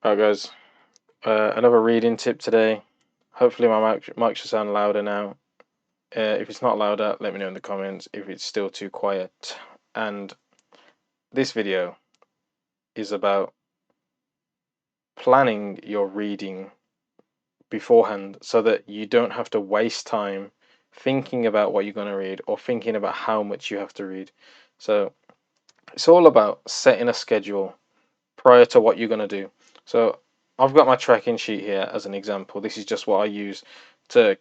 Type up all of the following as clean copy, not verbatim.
Alright guys, another reading tip today. Hopefully my mic should sound louder now. If it's not louder, let me know in the comments if it's still too quiet. And this video is about planning your reading beforehand so that you don't have to waste time thinking about what you're going to read or thinking about how much you have to read. So it's all about setting a schedule prior to what you're going to do. So I've got my tracking sheet here as an example. This is just what I use to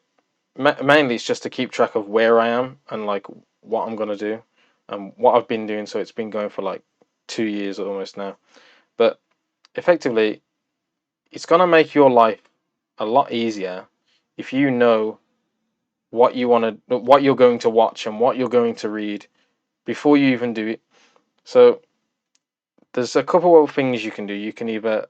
mainly it's just to keep track of where I am and like what I'm going to do and what I've been doing. So it's been going for like 2 years almost now. But effectively, it's going to make your life a lot easier if you know what you want to, what you're going to watch and what you're going to read before you even do it. So there's a couple of things you can do. You can either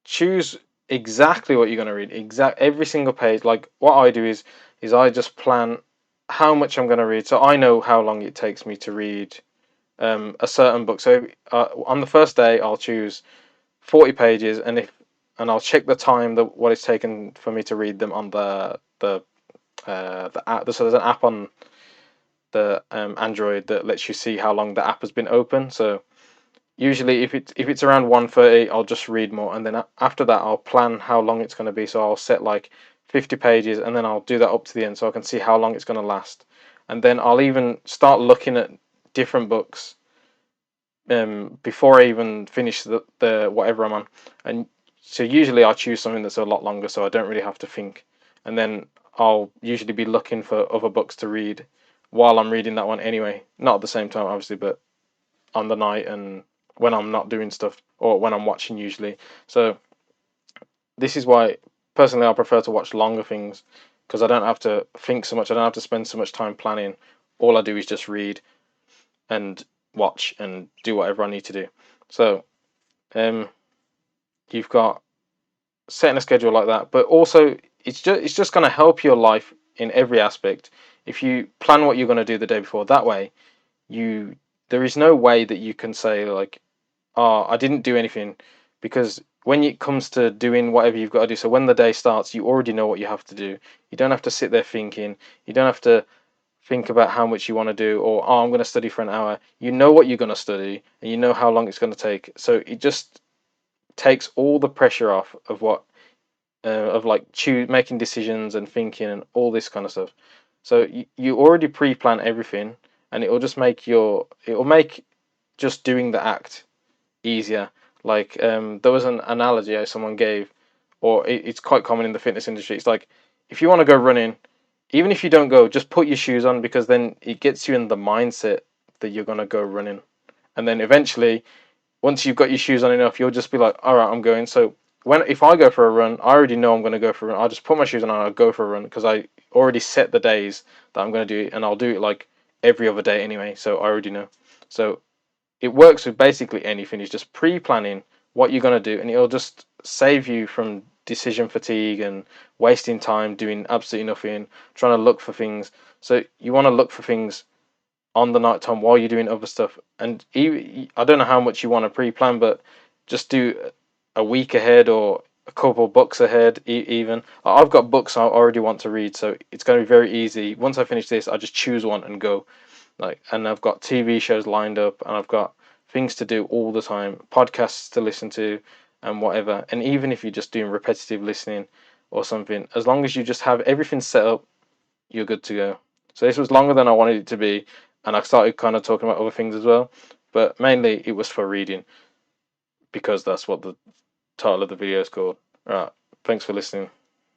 choose exactly what you're going to read, every single page. Like what I do is I just plan how much I'm going to read, so I know how long it takes me to read a certain book. So on the first day, I'll choose 40 pages, and I'll check the time that what it's taken for me to read them on the app. So there's an app on the Android that lets you see how long the app has been open. So usually if it's around 1:30, I'll just read more, and then after that I'll plan how long it's going to be. So I'll set like 50 pages, and then I'll do that up to the end so I can see how long it's going to last. And then I'll even start looking at different books before I even finish the whatever I'm on. And so usually I choose something that's a lot longer so I don't really have to think. And then I'll usually be looking for other books to read while I'm reading that one anyway. Not at the same time obviously, but on the night and when I'm not doing stuff or when I'm watching usually. So this is why personally I prefer to watch longer things, because I don't have to think so much. I don't have to spend so much time planning. All I do is just read and watch and do whatever I need to do. So you've got setting a schedule like that, but also it's just going to help your life in every aspect if you plan what you're going to do the day before. That way, you there is no way that you can say like, "Oh, I didn't do anything," because when it comes to doing whatever you've got to do, so when the day starts, you already know what you have to do. You don't have to sit there thinking. You don't have to think about how much you want to do, or oh, I'm going to study for an hour. You know what you're going to study, and you know how long it's going to take. So it just takes all the pressure off of what of like making decisions and thinking and all this kind of stuff. So you already pre-plan everything, and it'll make just doing the act easier. Like there was an analogy someone gave, or it's quite common in the fitness industry. It's like if you want to go running, even if you don't go, just put your shoes on, because then it gets you in the mindset that you're gonna go running, and then eventually, once you've got your shoes on enough, you'll just be like, all right, I'm going. So if I go for a run, I already know I'm going to go for a run. I'll just put my shoes on and I'll go for a run because I already set the days that I'm going to do it, and I'll do it like every other day anyway. So I already know. So it works with basically anything. It's just pre-planning what you're going to do, and it'll just save you from decision fatigue and wasting time doing absolutely nothing, trying to look for things. So you want to look for things on the night time while you're doing other stuff. And I don't know how much you want to pre-plan, but just do a week ahead or a couple of books ahead. Even I've got books I already want to read, so it's going to be very easy. Once I finish this, I just choose one and go. And I've got TV shows lined up, and I've got things to do all the time, podcasts to listen to, and whatever. And even if you're just doing repetitive listening or something, as long as you just have everything set up, you're good to go. So this was longer than I wanted it to be, and I started kind of talking about other things as well, but mainly it was for reading because that's what the title of the video is called. All right, thanks for listening.